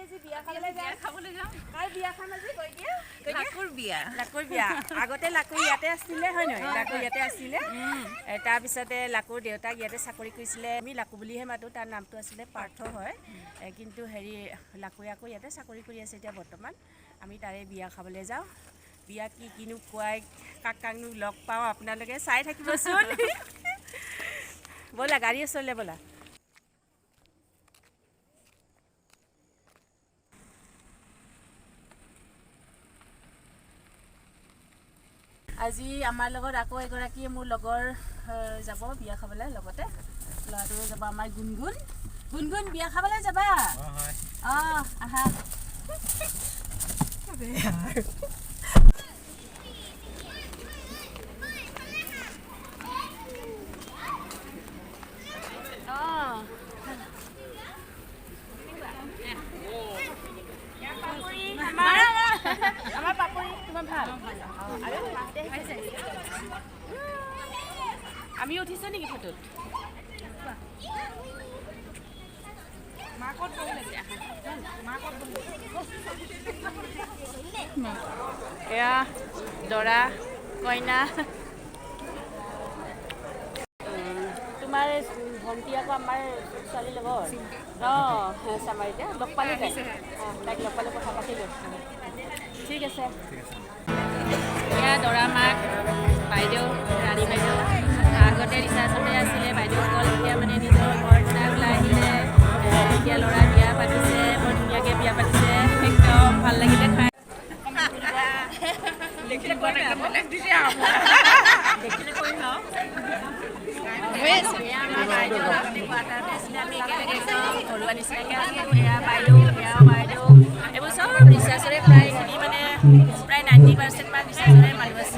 আজি বিয়া খাবলৈ যাওঁ কাৰ বিয়া খাম আজি কৈ দিয়া লাকুৰ বিয়া আগতে লাকুৰ ইয়াতে আছিলে হয় নহয় লাকুৰ ইয়াতে আছিলে তাৰপিছতে লাকুৰ দেউতাক ইয়াতে চাকৰি কৰিছিলে আমি লাকু বুলিহে মাতো তাৰ নামটো আছিলে পাৰ্থ হয় কিন্তু হেৰি লাকুৱে আকৌ ইয়াতে চাকৰি কৰি আছে এতিয়া বৰ্তমান আমি তাৰে বিয়া খাবলৈ যাওঁ বিয়া কি কিনো খুৱাই কাক কাকনো লগ পাওঁ আপোনালোকে চাই থাকিবচোন ব'লা গাড়ী ওচৰলৈ ব'লা আজি আমাৰ লগত আকৌ এগৰাকী মোৰ লগৰ যাব বিয়া খাবলৈ লগতে ল'ৰাটোও যাব আমাৰ গুণগুণ বিয়া খাবলৈ যাবা অঁ আহা আমাৰ পাপৰি তোমাৰ ভাল আমি উঠিছো নেকি ফটোত এয়া দৰা কইনা তোমাৰ ভণ্টি আকৌ আমাৰ ছোৱালীৰ লগত অঁ চামাৰিতে লগ পালে তাইক লগ পালে কথা পাতিলোঁ ঠিক আছে এয়া দৰা মাক বাইদেউ ৰাণী বাইদেউ আগতে ৰিচাৰ্জতে আছিলে বাইদেউসকল এতিয়া মানে নিজৰ ঘৰ নিচিনা ওলাই আহিলে এতিয়া ল'ৰা বিয়া পাতিছে বৰ ধুনীয়াকৈ বিয়া পাতিছে একদম ভাল লাগিলে খাই দেখিলে কৈ লওঁ ঘৰুৱা নিচিনাকৈ আছোঁ এয়া বাইদেউ এয়া বাইদেউ এইবোৰ চব ৰিচাৰ্জৰে প্ৰায়খিনি মানে প্ৰায় 90% মান ৰিচাৰ্জৰে মানুহ আছে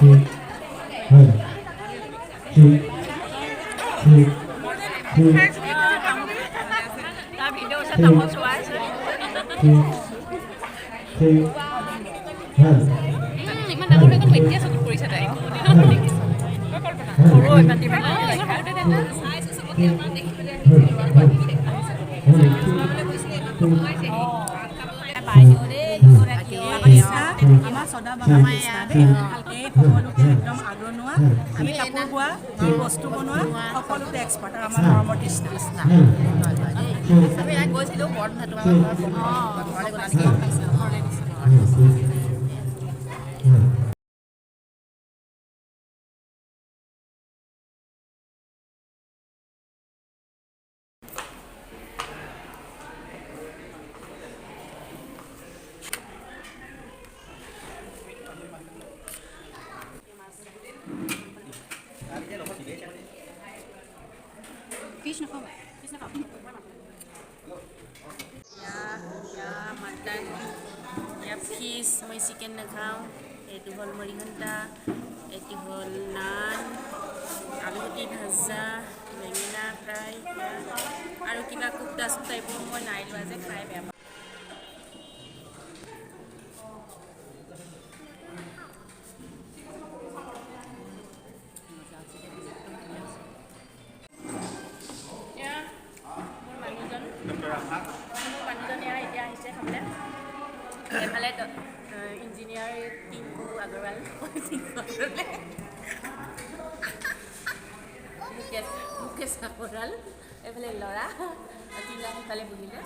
তাৰ ভিডিঅ' চাই তামোল চোৱাই আছে ইমান ডাঙৰ এখন এতিয়া চকুত পৰিছে তাই সৰু ইমান আমাৰ সদা বাবা এই সকলোতে একদম আগৰণুৱা আমি কাপোৰ বোৱা বস্তু বনোৱা সকলোতে এক্সপাৰ্ট আৰু আমাৰ ধৰ্মৰ কৃষ্ণ আমি গৈছিলোঁ মটন ফিছ মই চিকেন নাখাওঁ এইটো হ'ল মৰিঘণ্টা এইটো হ'ল নান আলুগুটি ভাজা বেঙেনা ফ্ৰাই আৰু কিবা কুপ্তা চুপ্তা এইবোৰ মই নাই লোৱা যে খাই বেয়া পাওঁ এইফালে ইঞ্জিনিয়াৰ টিংকু আগৰৱাল মুকেশ আগৰৱাল এইফালে ল'ৰা তিনিটা সেইফালে বহিলে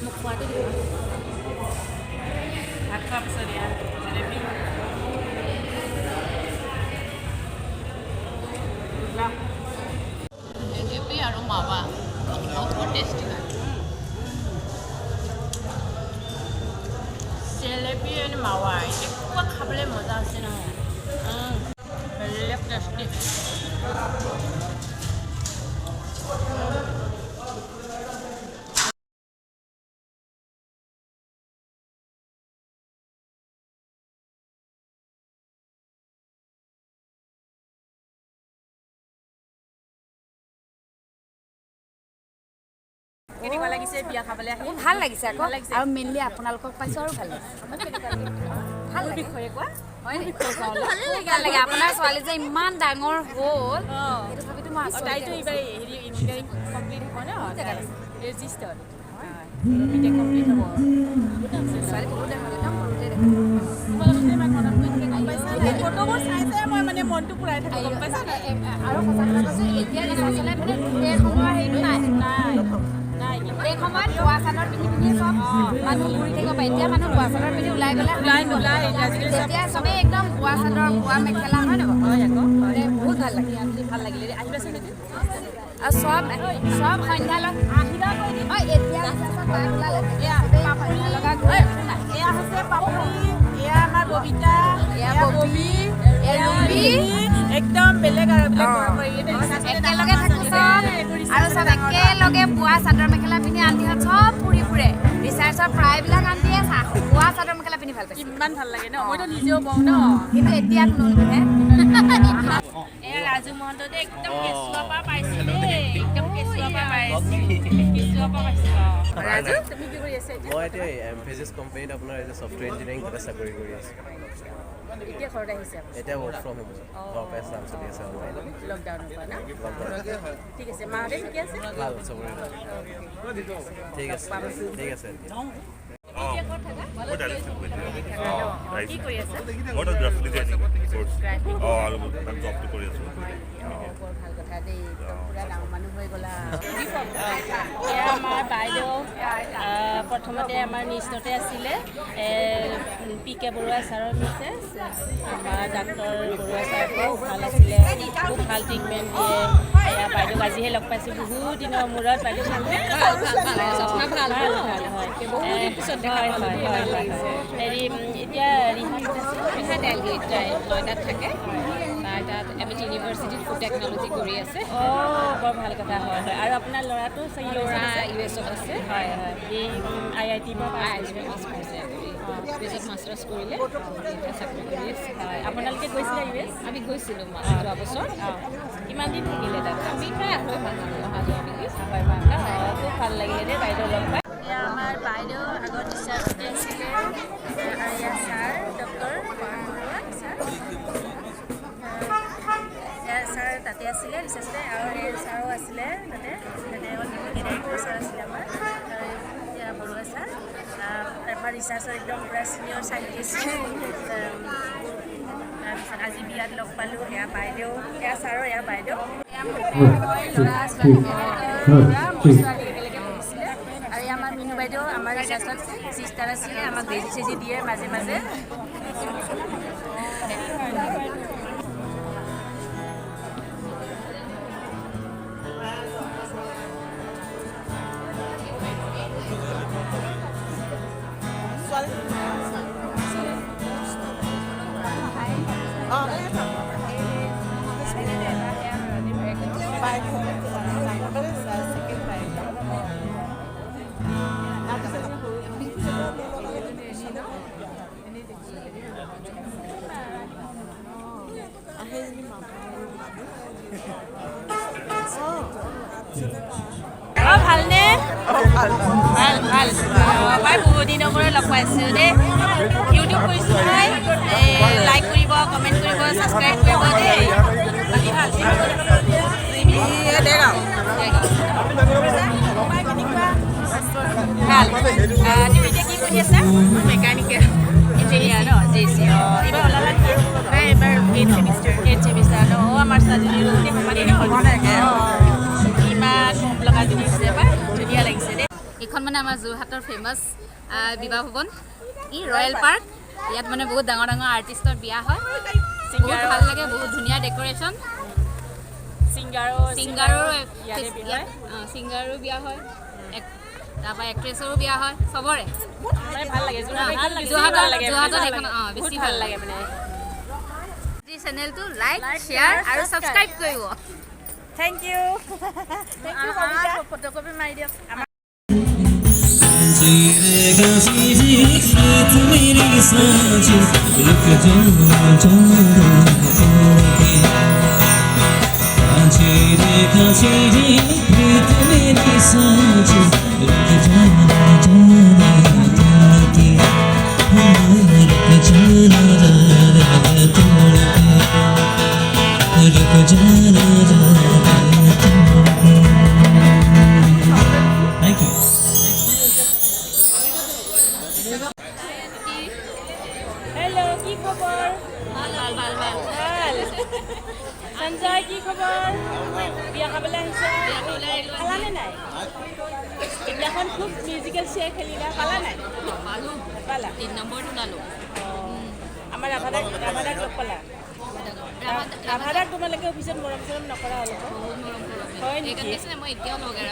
মোক খোৱাটো দিব ভাত খোৱাৰ পিছত এয়া জেলেপি জেলেপি আৰু মাৱা বহুত টেষ্টি হয় জেলেপি আৰু মাৱা এনেকুৱা খাবলৈ মজা আছে নহয় বেলেগ টেষ্টি কেনেকুৱা লাগিছে বিয়া খাবলৈ আহি ভাল লাগিছে আকৌ আৰু মেইনলি আপোনালোকক পাইছোঁ আৰু ভাল লাগিছে ভাল বিষয়ে কোৱা হয় ভাল লাগে আপোনাৰ ছোৱালী যে ইমান ডাঙৰ হ'ল সেইটো ভাবিতো মই তাইতো এইবাৰ হেৰি ইঞ্জিনিয়াৰিং কমপ্লিট হ'ব ন ৰেজিষ্টাৰ্ড এতিয়া কমপ্লিট হ'ব ছোৱালী বহুতে ভাল একদম সৰুতে দেখা ফটোবোৰ চাই চাই মই মানে মনটো পুৰাই থাকোঁ গম পাইছা নাই? আৰু সঁচা কথা কৈছোঁ এতিয়া ৰিচাৰ্চ চলাই মানে এই সময়ৰ হেৰিটো নাই নাই এই সময়ত বোৱা চাদৰ পিন্ধি পিন্ধি চব মানুহ ঘূৰি থাকিব পাৰে এতিয়া মানুহ বোৱা চাদৰ পিন্ধি ওলাই গ'লে তেতিয়া চবেই একদম বোৱা চাদৰ বোৱা মেখেলা হয় নাই বাৰু মানে বহুত ভাল লাগে ভাল লাগিলে দেই আহিবাচোন নেকি আৰু চব সন্ধ্যালৈ আহিবা কৈ দিম এতিয়া ওলালে লগা ঘূৰি নাই এয়া হৈছে পাপৰি, এয়া আমাৰ ববিতা, এয়া ববি এয়া ৰুবি একদম বেলেগ আৰু একেলগে থাকো চব আৰু চব একেলগে বোৱা চাদৰ মেখেলা পিন্ধি আন্টিহঁত চব ফুৰি ফুৰে ৰিচাৰ্চৰ প্ৰায়বিলাক আন্টিয়ে বোৱা চাদৰ মেখেলা পিন্ধি ভাল পাইছে ইমান ভাল লাগে ন মইতো নিজেও বওঁ ন কিন্তু এতিয়া নলহে এয়া ৰাজু মহন্ততে একদম কেঁচুৱাৰ পৰা পাইছে দেই একদম কেঁচুৱাৰ পৰা পাইছে ৰাজু তুমি কি কৰি আছা এতিয়া মই এতিয়া এমফেচিছ কোম্পানীত আপোনাৰ এজ এ ছফ্টৱেৰ ইঞ্জিনিয়াৰিং তাতে চাকৰি কৰি আছোঁ এতিয়া ঘৰত আহিছে এতিয়া ৱৰ্ক ফ্ৰম হোম ঘৰৰ পৰাই চাম চলি আছে অনলাইন লকডাউনৰ পৰা না ঠিক আছে মাহঁতে ঠিকে আছে ভাল চবৰে ভাল ঠিক আছে ঠিক আছে কি কৰি আছে What is graphic designing course? আৰু আমি জবটো কৰি আছোঁ বৰ ভাল কথা দেই একদম পুৰা ডাঙৰ মানুহ হৈ গ'লা এয়া আমাৰ বাইদেউ প্ৰথমতে আমাৰ নিষ্টতে আছিলে পি কে বৰুৱা ছাৰৰ মিছেছ আমাৰ ডাক্তৰ বৰুৱা ছাৰ খুব ভাল আছিলে খুব ভাল ট্ৰিটমেণ্ট দিয়ে এয়া বাইদেউক আজিহে লগ পাইছোঁ বহুত দিনৰ মূৰত বাইদেউ ভাল হয় হেৰি এতিয়া ৰিহা দেলহিত নয়দাত থাকে তাত এবিট ইউনিভাৰ্চিটিত ফুড টেকন'লজি কৰি আছে বৰ ভাল কথা হয় হয় আৰু আপোনাৰ ল'ৰাটো ল'ৰা US-ত আছে হয় হয় সি IIT পিছত মাষ্টাৰ্ছ কৰিলে এতিয়া চাকৰি কৰি আছে হয় আপোনালোকে গৈছিলে US আমি গৈছিলোঁ যোৱা বছৰ কিমান দিন থাকিলে তাত আমি প্ৰায় আঢ়ৈ মাহ অহা যোৱা মিলি হয় খুব ভাল লাগিলে দেই বাইদেউ লগ পাই এয়া আমাৰ বাইদেউ আগত ৰিচাৰ্চতে আছিলে আৰু এয়া sir doctor Baruah sir sir তাতে আছিলে ৰিচাৰ্চতে আৰু এই ছাৰো আছিলে তাতে ছাৰ আছিলে আমাৰ এতিয়া বৰুৱা ছাৰ আমাৰ ৰিচাৰ্চৰ একদম পূৰা ছিনিয়ৰ চাইণ্টিষ্ট তাৰপিছত আজি বিয়াত লগ পালোঁ এয়া বাইদেউ এয়া ছাৰৰ এয়া বাইদেউ এয়া ল'ৰা ছোৱালী ল'ৰা মোৰ ছোৱালী একেলগে পঢ়িছিলে আৰু এয়া আমাৰ মিনু বাইদেউ আমাৰ ৰিচাৰ্চত ছিষ্টাৰ আছিলে আমাক বেজি চেজি দিয়ে মাজে মাজে ভালনে ভাল ভাল মই বহুত দিনৰ মূৰত লগ পাইছোঁ দেই ইউটিউব কৰিছোঁ নহয় লাইক কৰিব কমেণ্ট কৰিব ছাবস্ক্ৰাইব কৰিব দেই বাকী ভাল ভাল তুমি এতিয়া কি কৰি আছা মেকানিকেল ইঞ্জিনিয়াৰ ন JC এইবাৰ ওলালা নেকি এইবাৰ 8th ছেমিষ্টাৰ ন আমাৰ ছোৱালীজনী সমানে ইমান মৰম লগা জিনিছ এবাৰ ধুনীয়া লাগিছে দেই এইখন মানে আমাৰ যোৰহাটৰ ফেমাছ বিবাহ ভৱন ৰয়েল পাৰ্ক ইয়াত মানে বহুত ডাঙৰ ডাঙৰ আৰ্টিষ্টৰ বিয়া হয় বহুত ভাল লাগে বহুত ধুনীয়া ডেক'ৰেশ্যন ছিংগাৰো বিয়া হয় তাৰপৰা এক্ট্ৰেছৰো বিয়া হয় চবৰে ভাল লাগে যোৰহাটত এইখন বেছি ভাল লাগে মানে চেনেলটো লাইক শ্বেয়াৰ আৰু ছাবস্ক্ৰাইব কৰিব থেংক ইউ ফটোকপি মাৰি দিয়ক Thank you. খবৰ? ভাল। সঞ্জয় কি খবৰ? বিয়া খাবলৈ আহিছে? খালানে নাই? এতিয়াখন খুব মিউজিকেল চেয়াৰ খেলিলা, পালা নাই? পালা? 3 নম্বৰটো ওলালোঁ। আমাৰ ৰাভাদাক লগ পালা? ৰাভাদাক তোমালোকে অফিচত মৰম চৰম নকৰা হ'ল আকৌ? হয় নেকি? মই এতিয়াও লগাই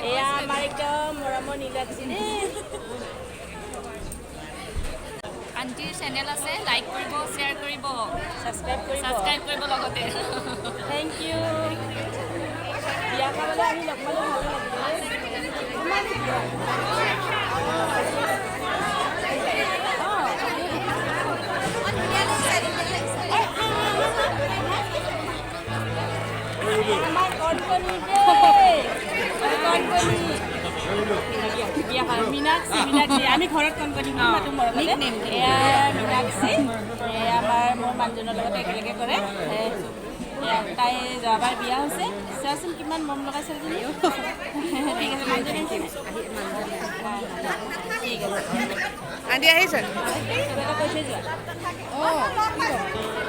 এয়া আমাৰ একদম মৰমৰ নীলাক্ষী দেই। আণ্টিৰ চেনেল আছে, লাইক কৰিব, শ্বেয়াৰ কৰিব, ছাবস্ক্ৰাইব কৰিব লগতে। Thank you. বিয়া খাবলৈ আহি লগ পালে ভালে আমাৰ কণকণি বিয়া হয় মীনাক্ষী আমি ঘৰত কণকণি বুলি মাতো মৰমতে। এয়া মীনাক্ষী, এয়া আমাৰ মোৰ মানুহজনৰ লগত একেলগে কৰে। তাই যোৱাবাৰ বিয়া হৈছে, চোৱাচোন কিমান মৰম লগা ছোৱালীজনী। ঠিক আছে, মানুহজনী ঠিক আছে। আণ্টি আহিছে?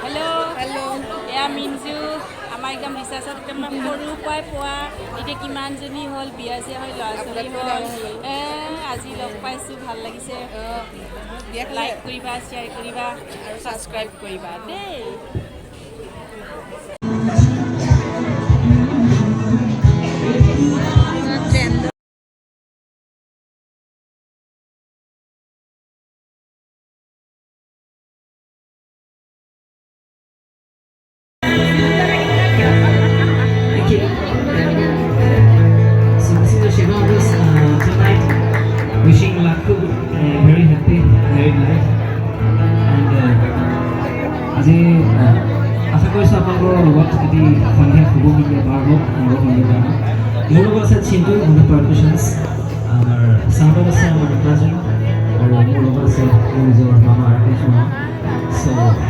হেল্ল', এয়া মিনজু, আমাৰ একদম ৰিচাৰ্চত একদম সৰুৰ পৰাই পোৱা, এতিয়া কিমানজনী হ'ল, বিয়া চিয়া হৈ ল'ৰা ছোৱালী হ'ল। আজি লগ পাইছোঁ, ভাল লাগিছে। লাইক কৰিবা, শ্বেয়াৰ কৰিবা আৰু ছাবস্ক্ৰাইব কৰিবা দেই। So this is the Shiva of us tonight. Wishing Lakku very happy married life. And আজি আশা কৰিছোঁ আপোনালোকৰ লগত এটি সন্ধিয়া শুভ সন্ধিয়া বাৰ হওক মোৰ সন্ধিয়া বাৰ হওক। মোৰ লগত আছে চিন্তু মোৰ পাৰ্কুশ্যনছ, আমাৰ চাউণ্ডত আছে আমাৰ ৰাজু, আৰু মোৰ লগত আছে মোৰ নিজৰ মামা ৰাকেশ মামা। চ'